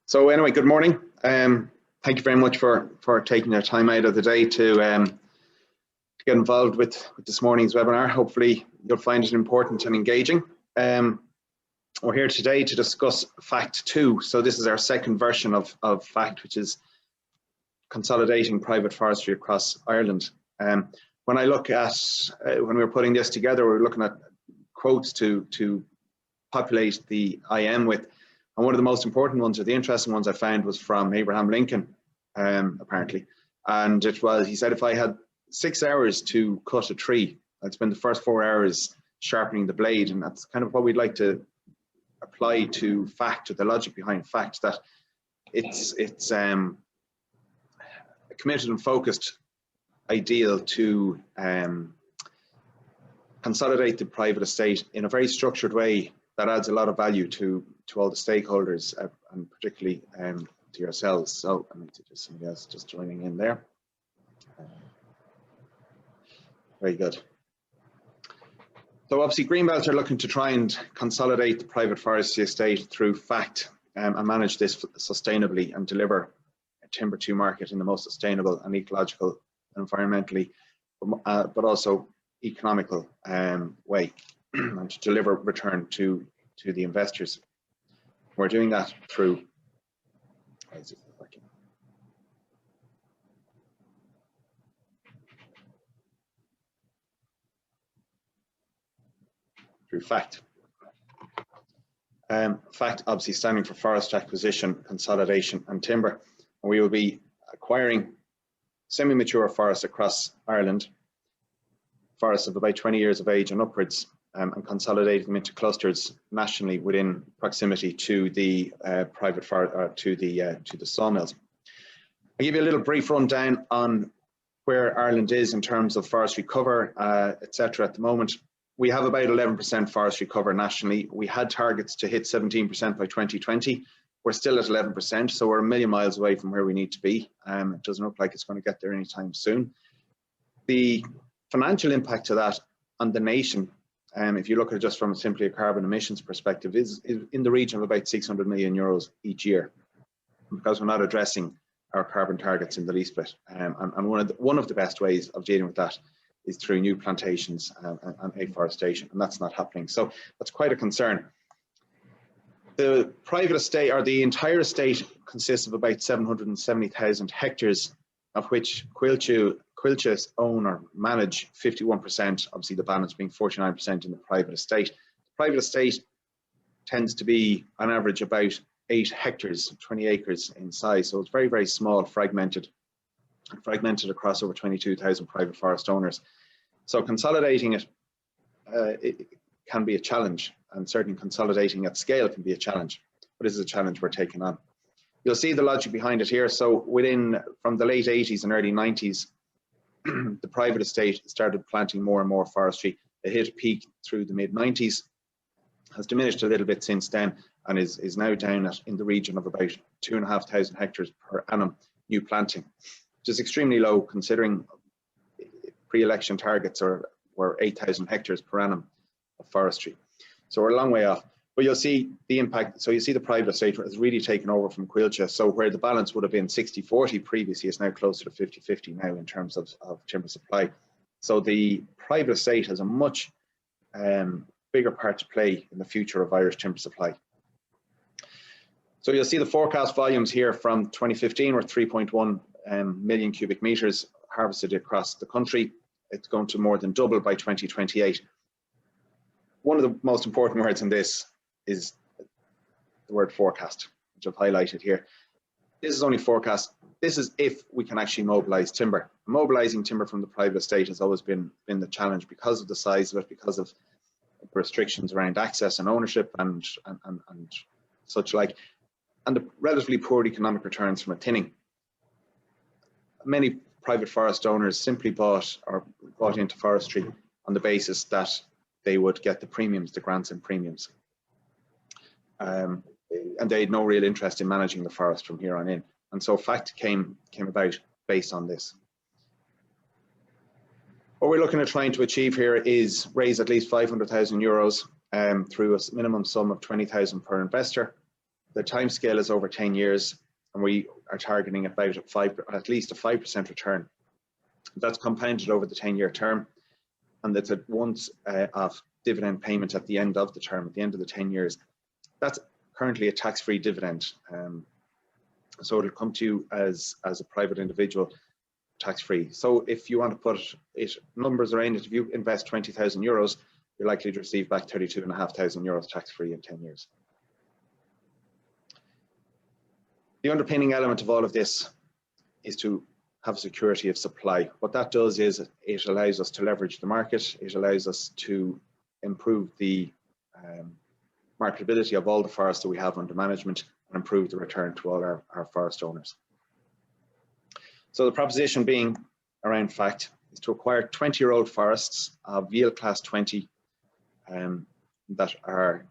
So anyway, good morning. Thank you very much for taking your time out of the day to get involved with this morning's webinar. Hopefully you'll find it important and engaging. We're here today to discuss Fact 2. So this is our second version of Fact, which is consolidating private forestry across Ireland. When I look at, when we were putting this together, we were looking at quotes to populate the IM with. And one of the most important ones, or the interesting ones I found, was from Abraham Lincoln, apparently. And it was, he said, if I had 6 hours to cut a tree, I'd spend the first 4 hours sharpening the blade. And that's kind of what we'd like to apply to Fact, to the logic behind Fact, that it's a committed and focused ideal to consolidate the private estate in a very structured way that adds a lot of value to all the stakeholders, and particularly to yourselves. So I need to just somebody else just joining in there. Very good. So obviously greenbelt are looking to try and consolidate the private forestry estate through Fact and manage this sustainably and deliver a timber to market in the most sustainable and ecological, environmentally, but also economical way, and to deliver return to the investors. We're doing that through Fact. Fact obviously standing for forest acquisition, consolidation and timber. And we will be acquiring semi-mature forests across Ireland, forests of about 20 years of age and upwards, and consolidating them into clusters nationally within proximity to the private forest, to the sawmills. I'll give you a little brief rundown on where Ireland is in terms of forestry cover, etc. At the moment, we have about 11% forestry cover nationally. We had targets to hit 17% by 2020. We're still at 11%, so we're a million miles away from where we need to be. It doesn't look like it's going to get there anytime soon. The financial impact of that on the nation, if you look at it just from simply a carbon emissions perspective, is in the region of about 600 million euros each year, because we're not addressing our carbon targets in the least bit. And one of the best ways of dealing with that is through new plantations and afforestation, and that's not happening. So that's quite a concern. The private estate, or the entire estate, consists of about 770,000 hectares, of which Coillte own or manage 51%, obviously the balance being 49% in the private estate. The private estate tends to be on average about 8 hectares, 20 acres in size, so it's very, very small, fragmented across over 22,000 private forest owners. So consolidating it, it can be a challenge, and certainly consolidating at scale can be a challenge, but this is a challenge we're taking on. You'll see the logic behind it here. So from the late 80s and early 90s, the private estate started planting more and more forestry. It hit a peak through the mid 90s, has diminished a little bit since then, and is now down in the region of about 2,500 hectares per annum new planting, which is extremely low considering pre-election targets were 8,000 hectares per annum of forestry. So we're a long way off. But you'll see the impact. So you see the private estate has really taken over from Coillte. So where the balance would have been 60-40 previously, it's now closer to 50-50 now in terms of timber supply. So the private estate has a much bigger part to play in the future of Irish timber supply. So you'll see the forecast volumes here from 2015 were 3.1 million cubic meters harvested across the country. It's going to more than double by 2028. One of the most important words in this is the word forecast, which I've highlighted here. This is only forecast. This is if we can actually mobilize timber. Mobilizing timber from the private estate has always been the challenge because of the size of it, because of restrictions around access and ownership and such like, and the relatively poor economic returns from a thinning. Many private forest owners simply bought into forestry on the basis that they would get the premiums, the grants and premiums. And they had no real interest in managing the forest from here on in. And so Fact came about based on this. What we're looking at trying to achieve here is raise at least 500,000 euros through a minimum sum of 20,000 per investor. The time scale is over 10 years, and we are targeting about at least a 5% return. That's compounded over the 10-year term, and that's a once-off dividend payment at the end of the term, at the end of the 10 years. That's currently a tax-free dividend. So it'll come to you as a private individual, tax-free. So if you want to put numbers around it, if you invest 20,000 euros, you're likely to receive back 32,500 euros tax-free in 10 years. The underpinning element of all of this is to have security of supply. What that does is it allows us to leverage the market. It allows us to improve the marketability of all the forests that we have under management and improve the return to all our forest owners. So the proposition being around fact is to acquire 20-year-old forests of yield class 20 that are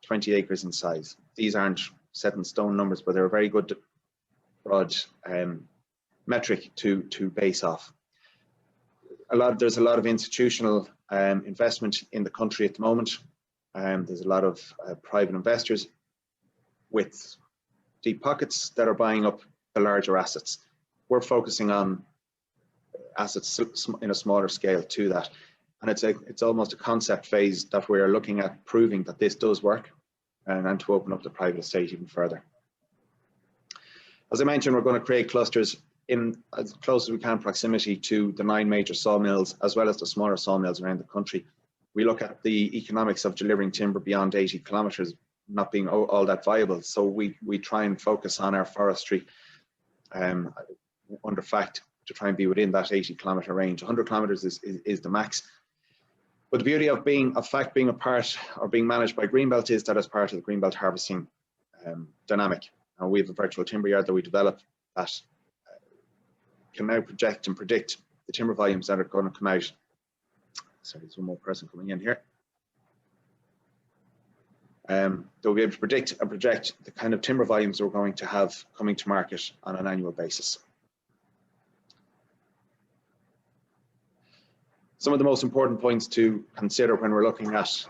20 acres in size. These aren't set in stone numbers, but they're a very good broad metric to base off. There's a lot of institutional investment in the country at the moment. There's a lot of private investors with deep pockets that are buying up the larger assets. We're focusing on assets in a smaller scale to that, and it's almost a concept phase that we're looking at proving that this does work, and to open up the private estate even further. As I mentioned, we're going to create clusters in as close as we can proximity to the 9 major sawmills, as well as the smaller sawmills around the country. We look at the economics of delivering timber beyond 80 kilometres not being all that viable, so we try and focus on our forestry under fact to try and be within that 80 kilometre range. 100 kilometres is the max. But the beauty of fact being a part or being managed by greenbelt is that as part of the greenbelt harvesting dynamic. And we have a virtual timber yard that we develop that can now project and predict the timber volumes that are going to come out. Sorry, there's one more person coming in here. They'll be able to predict and project the kind of timber volumes we're going to have coming to market on an annual basis. Some of the most important points to consider when we're looking at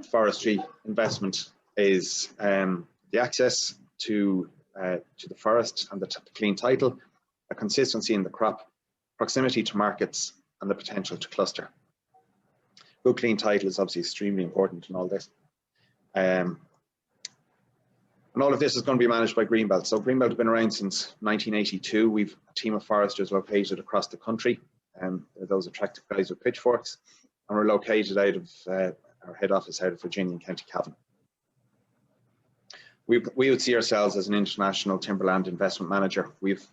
forestry investment is the access to the forest and the clean title, a consistency in the crop, proximity to markets, and the potential to cluster. Good clean title is obviously extremely important in all this. And all of this is going to be managed by greenbelt. So greenbelt have been around since 1982. We've a team of foresters located across the country. Those attractive guys with pitchforks, and we're located out of our head office out of Virginia in County Cavan. We would see ourselves as an international timberland investment manager. We've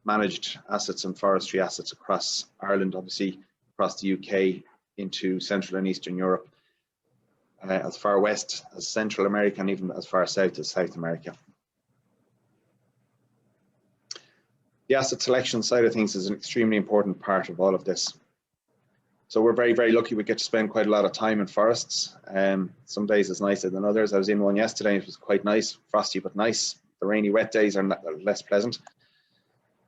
managed assets and forestry assets across Ireland, obviously across the UK, into Central and Eastern Europe, as far west as Central America, and even as far south as South America. The asset selection side of things is an extremely important part of all of this. So we're very, very lucky we get to spend quite a lot of time in forests. Some days it's nicer than others. I was in one yesterday, it was quite nice, frosty but nice. The rainy, wet days are less pleasant.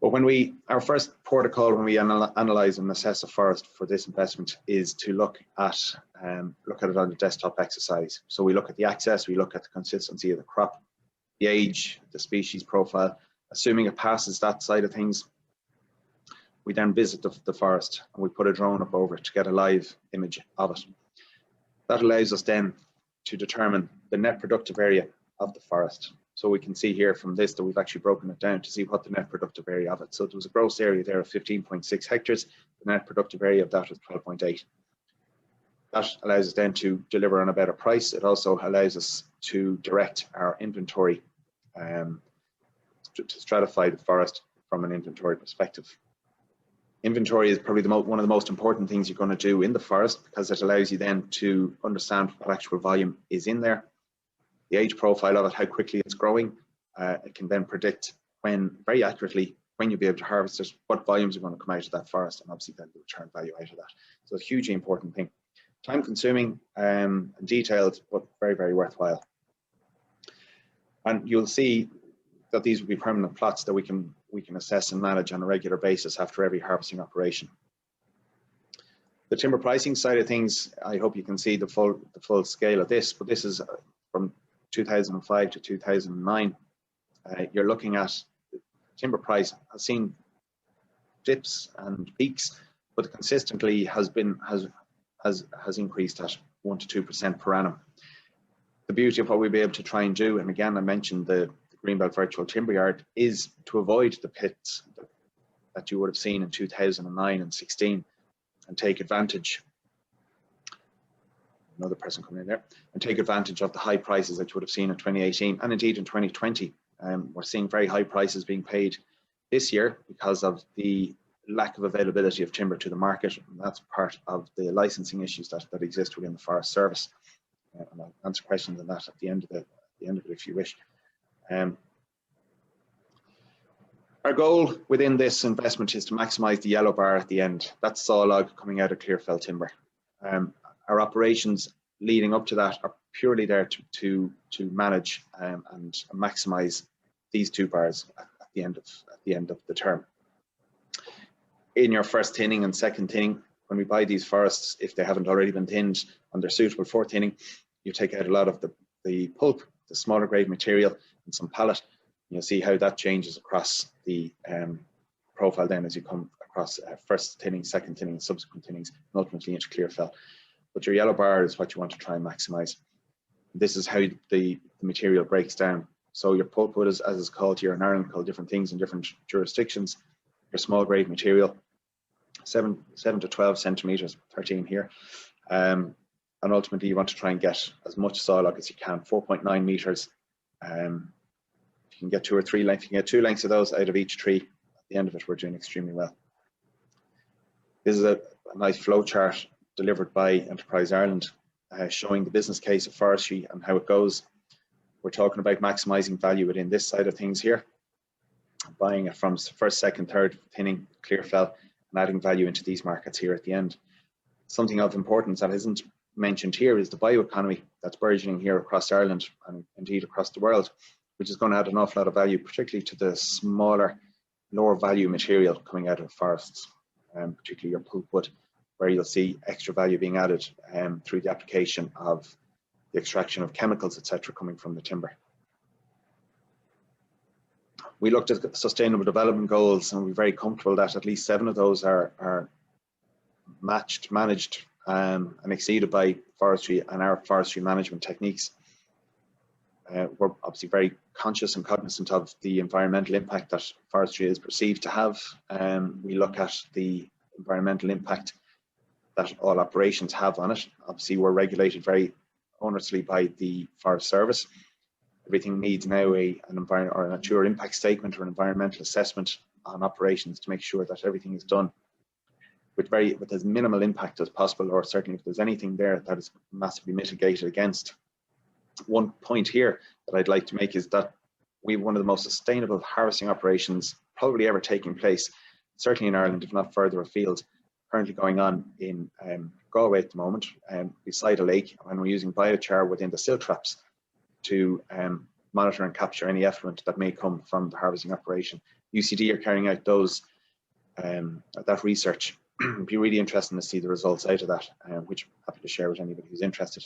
But our first port of call when we analyse and assess a forest for this investment is to look at it on a desktop exercise. So we look at the access, we look at the consistency of the crop, the age, the species profile. Assuming it passes that side of things, we then visit the forest and we put a drone up over it to get a live image of it. That allows us then to determine the net productive area of the forest. So we can see here from this that we've actually broken it down to see what the net productive area of it. So there was a gross area there of 15.6 hectares. The net productive area of that was 12.8. That allows us then to deliver on a better price. It also allows us to direct our inventory to stratify the forest from an inventory perspective. Inventory is probably one of the most important things you're going to do in the forest, because it allows you then to understand what actual volume is in there, the age profile of it, how quickly it's growing. It can then predict very accurately when you'll be able to harvest it, what volumes are going to come out of that forest, and obviously then the return value out of that. So it's a hugely important thing. Time consuming and detailed, but very, very worthwhile. And you'll see that these will be permanent plots that we can assess and manage on a regular basis after every harvesting operation. The timber pricing side of things, I hope you can see the full scale of this, but this is from 2005 to 2009, you're looking at the timber price has seen dips and peaks, but consistently has increased at 1 to 2% per annum. The beauty of what we'll be able to try and do, and again I mentioned the greenbelt virtual timber yard, is to avoid the pits that you would have seen in 2009 and 16 and take advantage. Another person coming in there, and take advantage of the high prices that you would have seen in 2018 and indeed in 2020. We're seeing very high prices being paid this year because of the lack of availability of timber to the market, and that's part of the licensing issues that exist within the Forest Service. And I'll answer questions on that at the end of it if you wish. Our goal within this investment is to maximise the yellow bar at the end. That's saw log coming out of clear fell timber. Our operations leading up to that are purely there to manage and maximise these two bars at the end of the term. In your first thinning and second thinning, when we buy these forests, if they haven't already been thinned and they're suitable for thinning, you take out a lot of the pulp, the smaller grade material, and some pallet. You'll see how that changes across the profile then as you come across first thinning, second thinning, subsequent thinnings, and ultimately into clear fell. But your yellow bar is what you want to try and maximise. This is how the material breaks down. So your pulpwood, as is called here in Ireland, called different things in different jurisdictions. Your small grade material, 7 to 12 centimeters, 13 here. And ultimately you want to try and get as much saw log as you can, 4.9 meters. If you can get 2 or 3 lengths, you can get 2 lengths of those out of each tree. At the end of it, we're doing extremely well. This is a nice flow chart delivered by Enterprise Ireland, showing the business case of forestry and how it goes. We're talking about maximising value within this side of things here, buying it from first, second, third thinning, clear fell, and adding value into these markets here at the end. Something of importance that isn't mentioned here is the bioeconomy that's burgeoning here across Ireland and indeed across the world, which is going to add an awful lot of value, particularly to the smaller, lower value material coming out of forests, particularly your pulpwood, where you'll see extra value being added through the application of the extraction of chemicals, etc., coming from the timber. We looked at sustainable development goals, and we're very comfortable that at least 7 of those are matched, managed, and exceeded by forestry and our forestry management techniques. We're obviously very conscious and cognizant of the environmental impact that forestry is perceived to have. We look at the environmental impact that all operations have on it. Obviously, we're regulated very onerously by the Forest Service. Everything needs now a nature impact statement or an environmental assessment on operations to make sure that everything is done with as minimal impact as possible, or certainly if there's anything there that is massively mitigated against. One point here that I'd like to make is that we have one of the most sustainable harvesting operations probably ever taking place, certainly in Ireland, if not further afield, currently going on in Galway at the moment, beside a lake, and we're using biochar within the silt traps to monitor and capture any effluent that may come from the harvesting operation. UCD are carrying out that research. It'd be really interesting to see the results out of that, which I'm happy to share with anybody who's interested.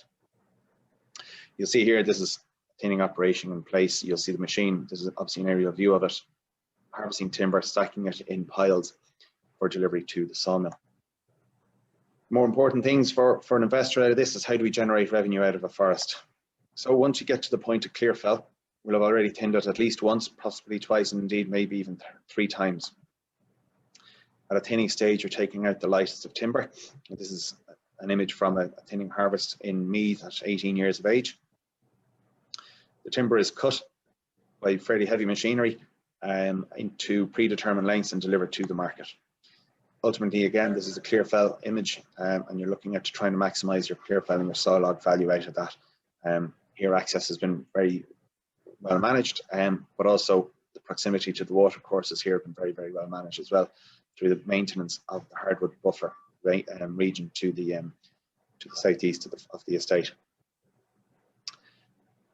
You'll see here, this is a thinning operation in place. You'll see the machine. This is obviously an aerial view of it, harvesting timber, stacking it in piles for delivery to the sawmill. More important things for an investor out of this is how do we generate revenue out of a forest. So once you get to the point of clear fell, we'll have already thinned it at least once, possibly twice, and indeed maybe even 3 times. At a thinning stage, you're taking out the lightest of timber. This is an image from a thinning harvest in Meath at 18 years of age. The timber is cut by fairly heavy machinery into predetermined lengths and delivered to the market. Ultimately, again, this is a clear fell image, and you're looking at trying to maximise your clear fell and your saw log value out of that. Here, access has been very well managed, but also the proximity to the water courses here have been very, very well managed as well, through the maintenance of the hardwood buffer region to the southeast of the estate.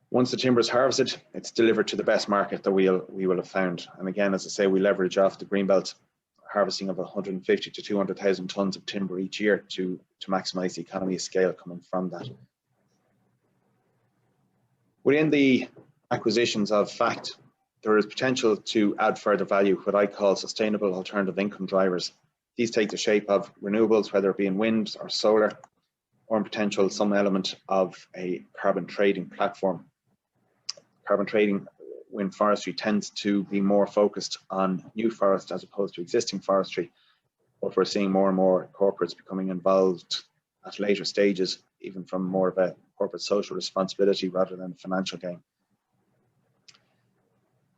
Once the timber is harvested, it's delivered to the best market that we will have found. And again, as I say, we leverage off the greenbelt harvesting of 150 to 200,000 tonnes of timber each year to maximise the economy of scale coming from that. Within the acquisitions of FACT, there is potential to add further value, what I call sustainable alternative income drivers. These take the shape of renewables, whether it be in wind or solar, or in potential some element of a carbon trading platform. Carbon trading in forestry tends to be more focused on new forest as opposed to existing forestry, but we're seeing more and more corporates becoming involved at later stages, even from more of a corporate social responsibility rather than financial gain.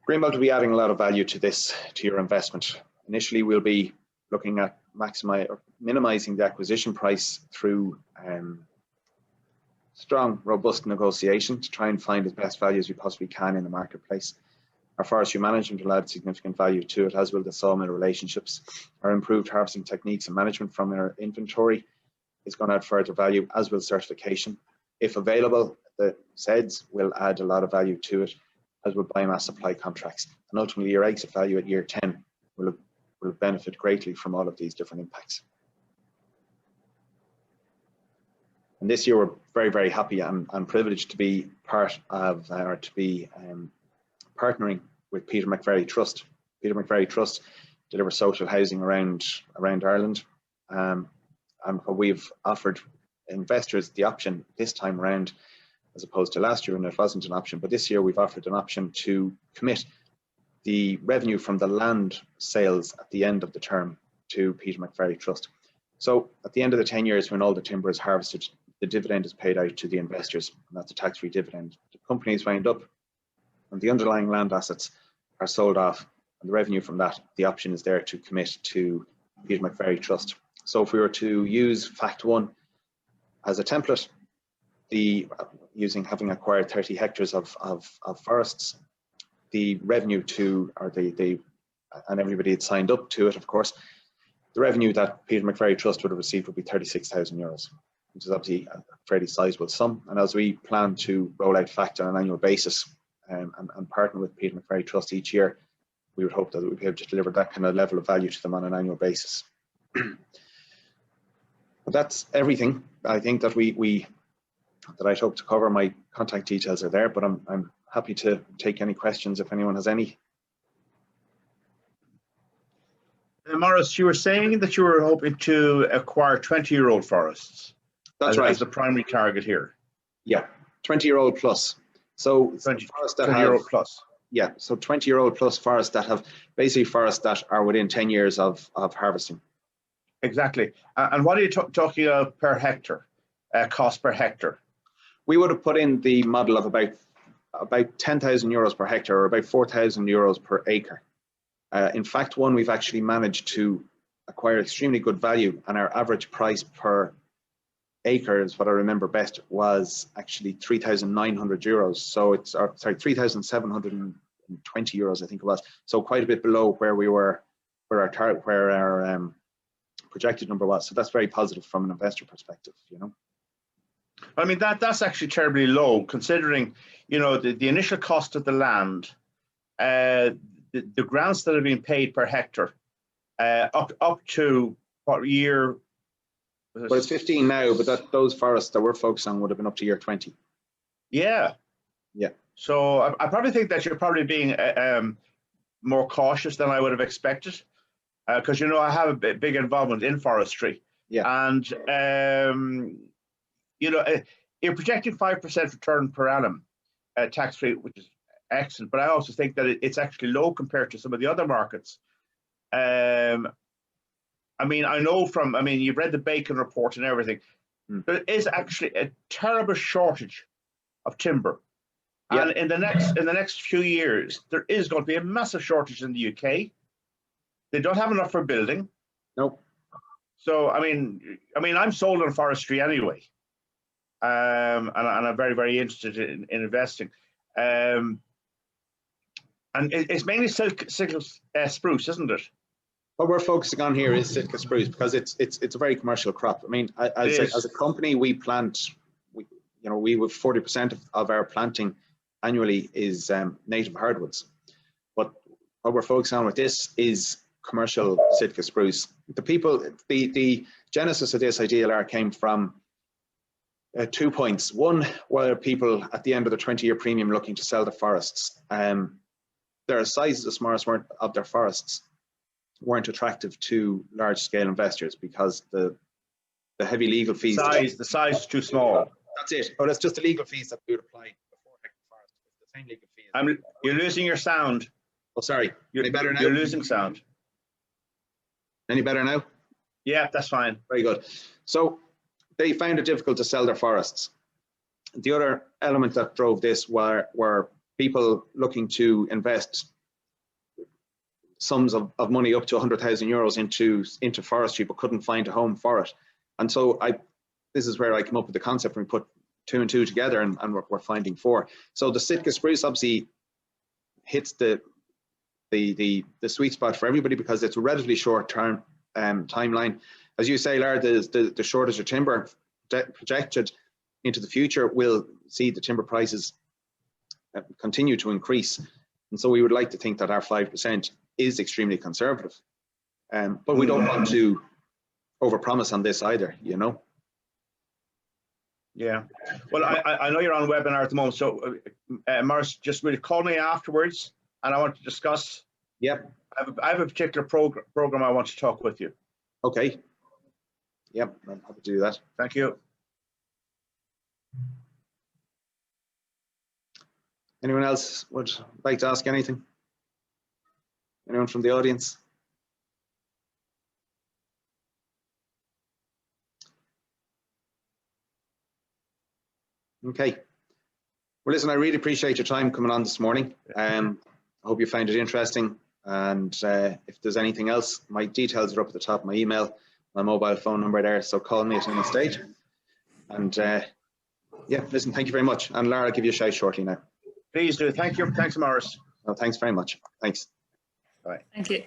Greenbelt will be adding a lot of value to this, to your investment. Initially, we'll be looking at minimizing the acquisition price through strong, robust negotiation to try and find as best value as we possibly can in the marketplace. Our forestry management will add significant value to it, as will the sawmill relationships. Our improved harvesting techniques and management from our inventory is going to add further value, as will certification. If available, the SEDs will add a lot of value to it, as will biomass supply contracts. And ultimately, your exit value at year 10 will benefit greatly from all of these different impacts. And this year, we're very, very happy and privileged to be part of, or to be partnering with Peter McVerry Trust. Peter McVerry Trust delivers social housing around Ireland. And what we've offered investors the option this time around, as opposed to last year when it wasn't an option, but this year we've offered an option to commit the revenue from the land sales at the end of the term to Peter McVerry Trust. So at the end of the 10 years, when all the timber is harvested, the dividend is paid out to the investors, and that's a tax-free dividend. The company is wound up and the underlying land assets are sold off, and the revenue from that, the option is there to commit to Peter McVerry Trust. So if we were to use Fact 1 as a template, having acquired 30 hectares of forests, the revenue to, and everybody had signed up to it, of course, the revenue that Peter McVerry Trust would have received would be €36,000, which is obviously a fairly sizable sum. And as we plan to roll out FACT on an annual basis and partner with Peter McVerry Trust each year, we would hope that we'd be able to deliver that kind of level of value to them on an annual basis. But that's everything I think that that I'd hope to cover. My contact details are there, but I'm happy to take any questions if anyone has any. Maurice, you were saying that you were hoping to acquire 20-year-old forests. That's right. As the primary target here. Yeah, 20-year-old plus. So 20-year-old plus. Yeah, so 20-year-old plus forests that have basically forests that are within 10 years of harvesting. Exactly. And what are you talking about per hectare, cost per hectare? We would have put in the model of about €10,000 per hectare, or about €4,000 per acre. In Fact 1, we've actually managed to acquire extremely good value, and our average price per acre, is what I remember best, was actually €3,900. So it's, sorry, €3,720, I think it was. So quite a bit below where we were, where our projected number was. So that's very positive from an investor perspective, you know. I mean, that's actually terribly low, considering, you know, the initial cost of the land, the grants that have been paid per hectare, up to what year? Well, it's 15 now, but those forests that we're focused on would have been up to year 20. Yeah. Yeah. So I probably think that you're probably being more cautious than I would have expected, because, you know, I have a big involvement in forestry. Yeah. And, you know, you're projecting 5% return per annum, tax-free, which is excellent. But I also think that it's actually low compared to some of the other markets. I mean, you've read the Bacon report and everything. There is actually a terrible shortage of timber. Yeah. And in the next few years, there is going to be a massive shortage in the UK. They don't have enough for building. Nope. So, I mean, I'm sold on forestry anyway. And I'm very, very interested in investing. And it's mainly Sitka spruce, isn't it? What we're focusing on here is Sitka spruce, because it's a very commercial crop. I mean, as a company, we plant, we have 40% of our planting annually is native hardwoods. But what we're focusing on with this is commercial Sitka spruce. The genesis of this idea came from 2 points. One, where people at the end of the 20-year premium looking to sell their forests, their sizes of their forests weren't attractive to large-scale investors because the heavy legal fees. The size is too small. That's it. But it's just the legal fees that we would apply before hectare forest. It's the same legal fees. You're losing your sound. Oh, sorry. Any better now? You're losing sound. Any better now? Yeah, that's fine. Very good. So they found it difficult to sell their forests. The other element that drove this were people looking to invest sums of money up to 100,000 euros into forestry, but couldn't find a home for it. And so this is where I come up with the concept when we put 2 and 2 together, and we're finding 4. So the Sitka spruce obviously hits the sweet spot for everybody because it's a relatively short-term timeline. As you say, Lara, the shortage of timber projected into the future will see the timber prices continue to increase. And so we would like to think that our 5% is extremely conservative. But we don't want to overpromise on this either, you know? Yeah. Well, I know you're on a webinar at the moment, so Maurice, just really call me afterwards and I want to discuss. Yep. I have a particular program I want to talk with you. Okay. Yep, I'm happy to do that. Thank you. Anyone else would like to ask anything? Anyone from the audience? Okay. Well, listen, I really appreciate your time coming on this morning. I hope you found it interesting. And if there's anything else, my details are up at the top of my email, my mobile phone number there. So call me at any stage. And yeah, listen, thank you very much. And Lara, I'll give you a shout shortly now. Please do. Thank you. Thanks, Maurice. Well, thanks very much. Thanks. Bye. Thank you.